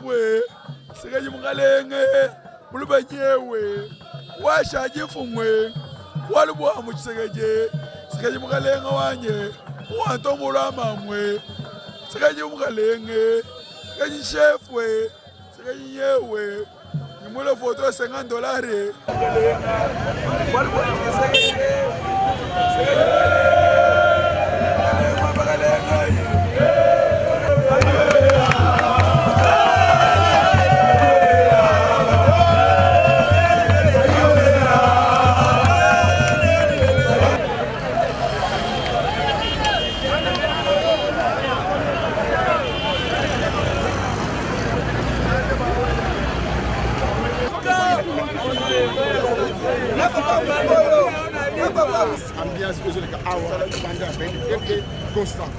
fwe sikaji mukalenge mulubanyewe washaji fumwe walubwa muchisekeje sikaji mukalenge wanye wantombola mamwe sikaji mukalenge sikaji chefwe sikaji nyewe nimule foto $50 walubwa muchisekeje ambiance que awa constant.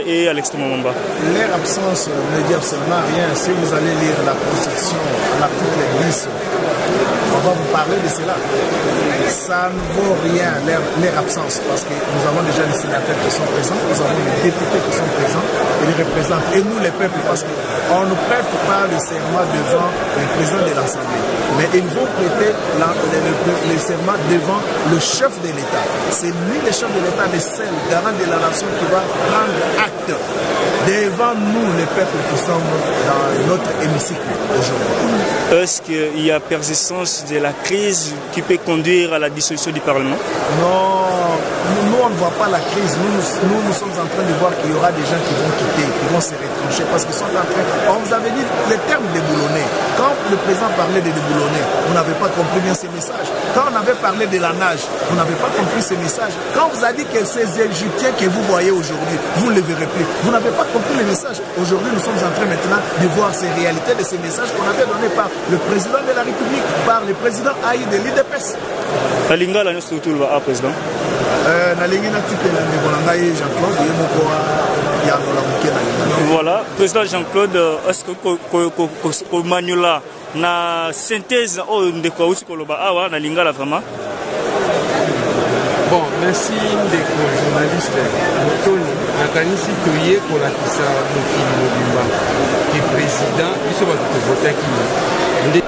Et à l'extrême moment. Leur absence ne dit absolument rien. Si vous allez lire la Constitution à l'article 10, on va vous parler de cela. Ça ne vaut rien, leur absence, parce que nous avons déjà les sénateurs qui sont présents, nous avons les députés qui sont présents et les représentent. Et nous, les peuples, parce qu'on ne prête pas le serment devant le président de l'Assemblée, mais ils vont prêter le serment devant le chef de l'État. C'est lui, le chef de l'État, le seul garant de la nation qui va prendre acte devant nous, les peuples qui sommes dans notre hémicycle aujourd'hui. Est-ce qu'il y a persistance de la crise qui peut conduire à la dissolution du Parlement? Non, nous on ne voit pas la crise. Nous sommes en train de voir qu'il y aura des gens qui vont quitter, qui vont se retrancher parce qu'ils sont en train... On vous avait dit le terme déboulonné. Quand le président parlait de déboulonner, vous n'avez pas compris bien ces messages. Quand on avait parlé de la nage, vous n'avez pas compris ces messages. Quand on vous a dit que ces Égyptiens que vous voyez aujourd'hui, vous ne les verrez plus. Vous n'avez pas compris les messages. Aujourd'hui, nous sommes en train maintenant de voir ces réalités de ces messages qu'on avait donnés par le président de la République, par le président Aïe de l'IDPS. Alinga la surtout le président. Voilà, président Jean-Claude, est-ce que Manula na synthèse de quoi aussi koloba awa na lingala vraiment? Bon, merci des journalistes. Motoni, nakanisi toye kolakisa mokili mobimba. Le président, biso ba voter qui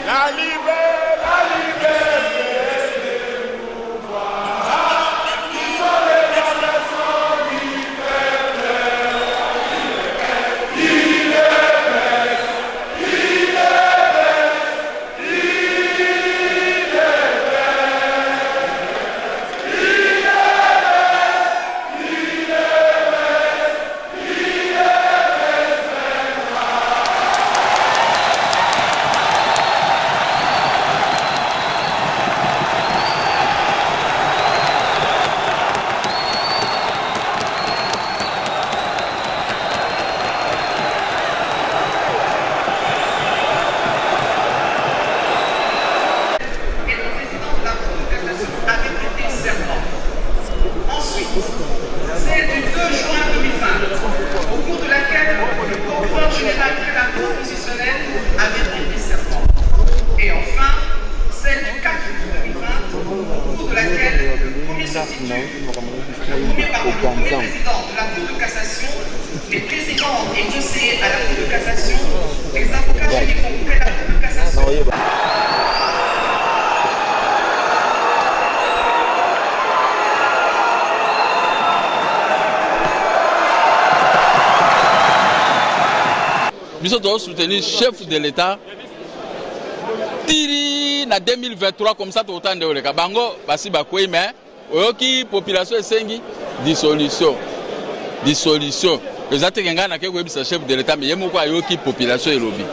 La liberté, nous voilà, nous sommes les nations les présidents et conseillers à la Cour de cassation, les avocats généraux auprès de la Cour de cassation. Nous devons soutenir le chef de l'État. Tiri na 2023 comme ça tout autant de oleka bango basi bakoi mais oyoki population esengi dissolution ezate kenga na ke ko ebisa chef de l'État mais yemo ko ayoki population elobi.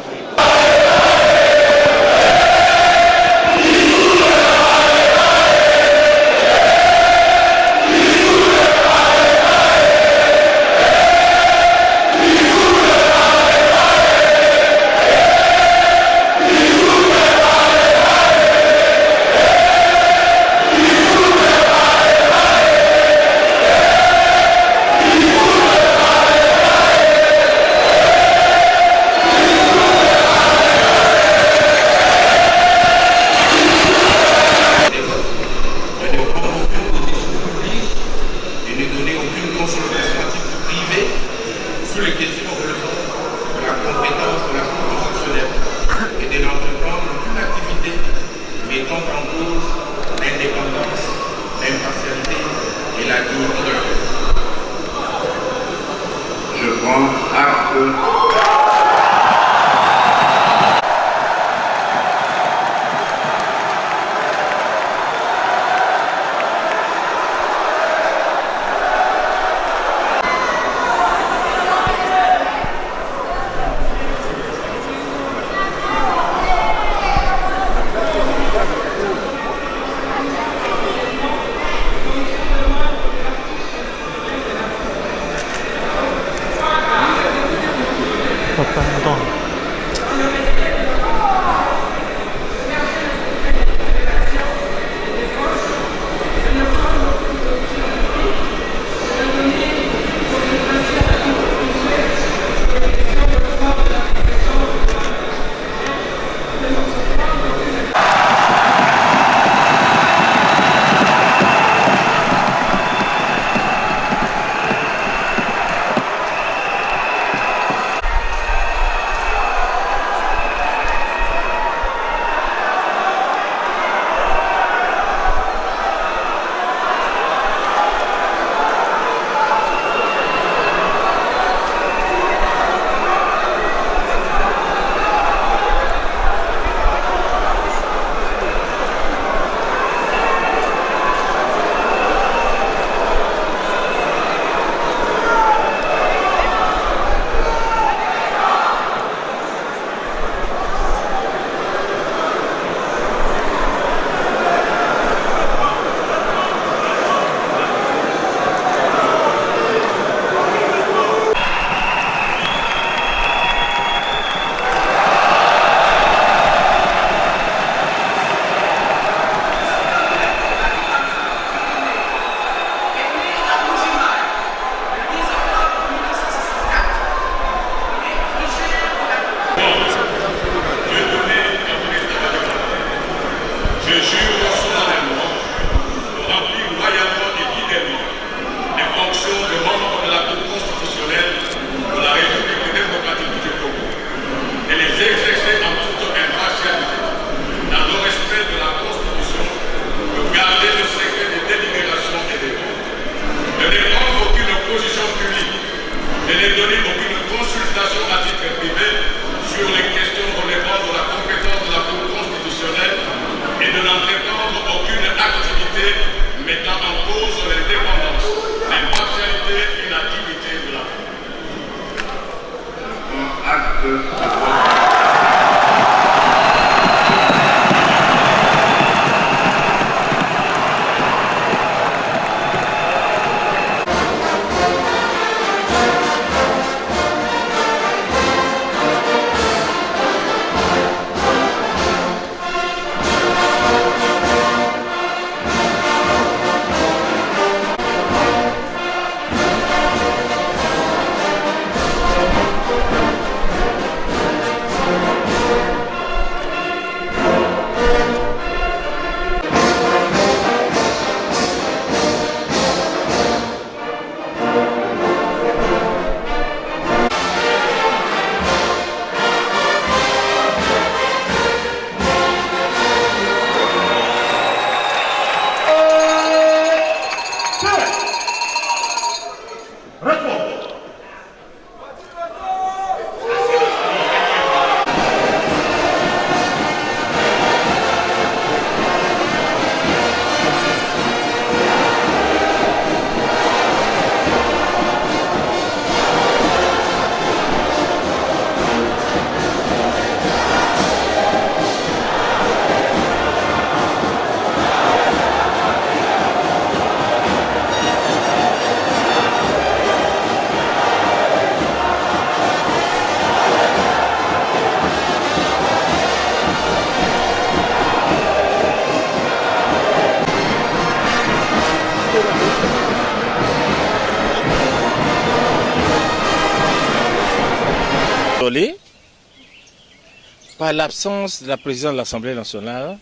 par l'absence de la présidente de l'Assemblée nationale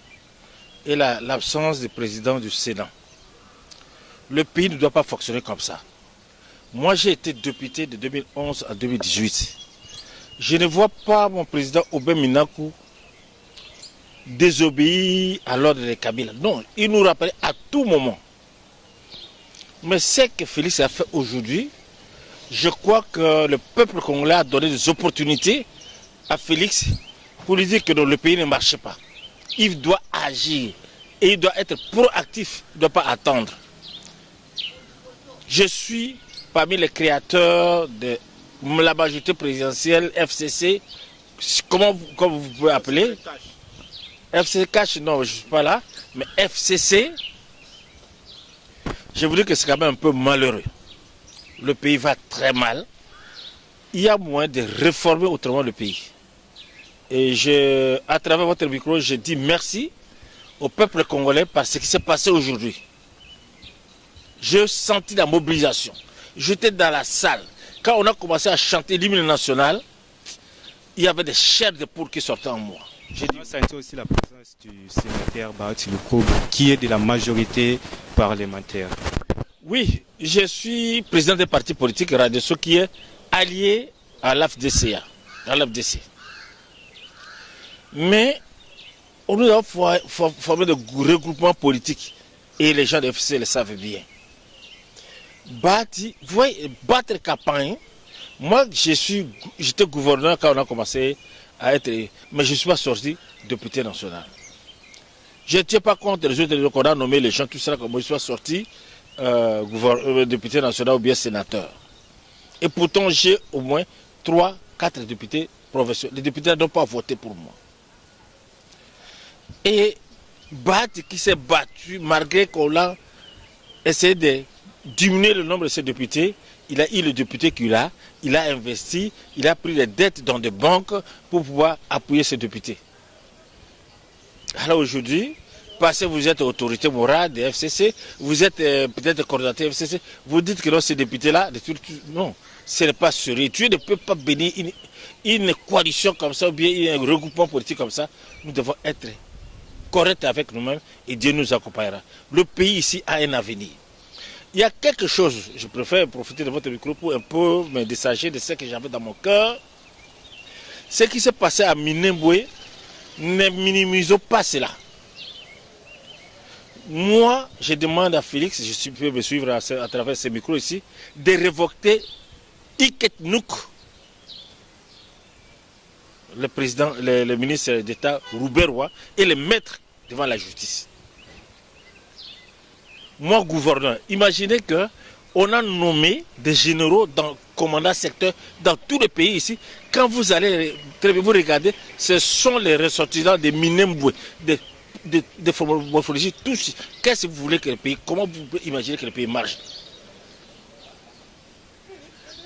et l'absence du président du Sénat. Le pays ne doit pas fonctionner comme ça. Moi, j'ai été député de 2011 à 2018. Je ne vois pas mon président Aubin Minakou désobéir à l'ordre de Kabila. Non, il nous rappelle à tout moment. Mais ce que Félix a fait aujourd'hui, je crois que le peuple congolais a donné des opportunités à Félix pour lui dire que le pays ne marche pas. Il doit agir et il doit être proactif, il ne doit pas attendre. Je suis parmi les créateurs de la majorité présidentielle FCC, comment vous pouvez appeler FCC Cash, non, je ne suis pas là, mais FCC, je vous dis que c'est quand même un peu malheureux. Le pays va très mal. Il y a moyen de réformer autrement le pays. Et à travers votre micro, je dis merci au peuple congolais par ce qui s'est passé aujourd'hui. J'ai senti la mobilisation. J'étais dans la salle. Quand on a commencé à chanter l'hymne national, il y avait des chairs de poule qui sortaient en moi. J'ai senti aussi la présence du sénateur Bahati Lukobe, qui est de la majorité parlementaire. Oui, je suis président des partis politiques Radeso qui est allié à l'AFDC. Mais on nous a formé de regroupements politiques et les gens de FCC le savent bien. Vous voyez, battre campagne, moi j'étais gouverneur quand on a commencé à être, mais je ne suis pas sorti député national. Je ne tiens pas compte des autres qu'on a nommé les gens, tout ça, comme je suis sorti député national ou bien sénateur. Et pourtant j'ai au moins 3-4 députés professionnels. Les députés n'ont pas voté pour moi. Et Bahati qui s'est battu, malgré qu'on a essayé de diminuer le nombre de ces députés, il a eu le député qu'il a, il a investi, il a pris des dettes dans des banques pour pouvoir appuyer ces députés. Alors aujourd'hui, parce que vous êtes autorité morale des FCC, vous êtes peut-être coordonnateur FCC, vous dites que non, ces députés-là, non, ce n'est pas sérieux. Tu ne peux pas bénir une coalition comme ça ou bien un regroupement politique comme ça. Nous devons être corrects avec nous-mêmes et Dieu nous accompagnera. Le pays ici a un avenir. Il y a quelque chose, je préfère profiter de votre micro pour un peu me désager de ce que j'avais dans mon cœur. Ce qui s'est passé à Minembwe, ne minimisons pas cela. Moi, je demande à Félix, je peux me suivre à travers ce micro ici, de révoquer Iket Nouk, le président, le ministre d'État Rouberwa, et le mettre devant la justice. Moi, gouverneur, imaginez qu'on a nommé des généraux dans commandant secteur dans tous les pays ici. Quand vous allez vous regardez, ce sont les ressortissants des Minembwe, de morphologie, tous. Qu'est-ce que vous voulez que le pays, comment vous pouvez imaginer que le pays marche?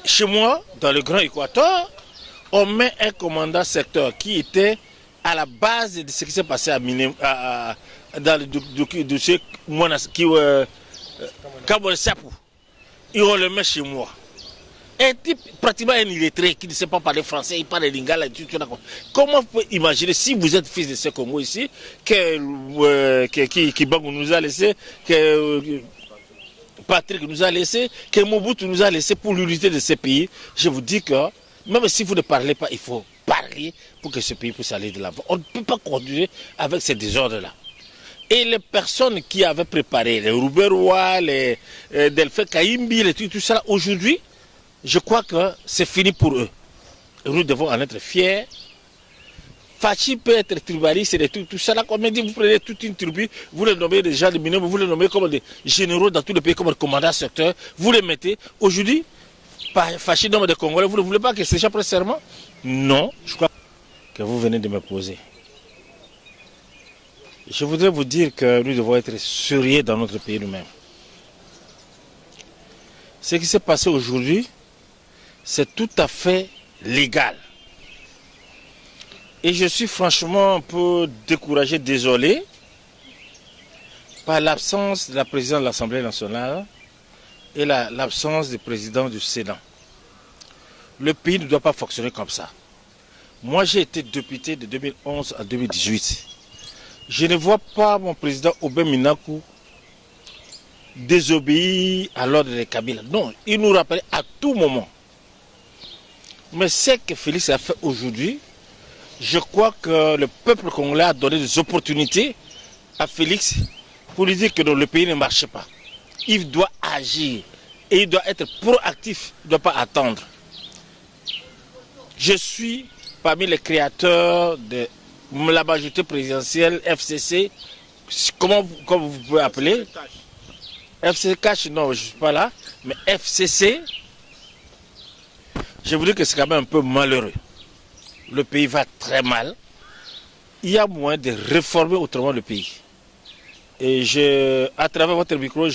Chez moi, dans le Grand Équateur, on met un commandant secteur qui était à la base de ce qui s'est passé à Minembwe, dans le dossier Kabore Sapou. Et on le met chez moi. Un type pratiquement un illettré qui ne sait pas parler français, il parle lingala. Comment vous pouvez imaginer, si vous êtes fils de ce Congo ici, que Kibangu nous a laissé, que Patrick nous a laissé, que Mobutu nous a laissé pour l'unité de ce pays? Je vous dis que même si vous ne parlez pas, il faut parler pour que ce pays puisse aller de l'avant. On ne peut pas conduire avec ces désordres-là. Et les personnes qui avaient préparé, les Rouberwa, les Delphin Kaimbi, tout ça, aujourd'hui, je crois que c'est fini pour eux. Et nous devons en être fiers. Fachi peut être tribaliste et tout ça. Là, comme on dit, vous prenez toute une tribu, vous les nommez des gens de mineurs, vous les nommez comme des généraux dans tout le pays, comme le commandant secteur, vous les mettez. Aujourd'hui, Fachi, nombre de Congolais, vous ne voulez pas que ces gens prennent serment? Non, je crois que vous venez de me poser. Je voudrais vous dire que nous devons être sérieux dans notre pays nous-mêmes. Ce qui s'est passé aujourd'hui, c'est tout à fait légal. Et je suis franchement un peu découragé, désolé, par l'absence de la présidente de l'Assemblée nationale et l'absence du président du Sénat. Le pays ne doit pas fonctionner comme ça. Moi, j'ai été député de 2011 à 2018. Je ne vois pas mon président Aubin Minakou désobéir à l'ordre de Kabila. Non, il nous rappelle à tout moment. Mais ce que Félix a fait aujourd'hui, je crois que le peuple congolais a donné des opportunités à Félix pour lui dire que le pays ne marche pas. Il doit agir et il doit être proactif, il ne doit pas attendre. Je suis parmi les créateurs de la majorité présidentielle FCC, comment vous pouvez appeler FCC Cash, non, je ne suis pas là, mais FCC, je vous dis que c'est quand même un peu malheureux. Le pays va très mal. Il y a moyen de réformer autrement le pays. Et à travers votre micro,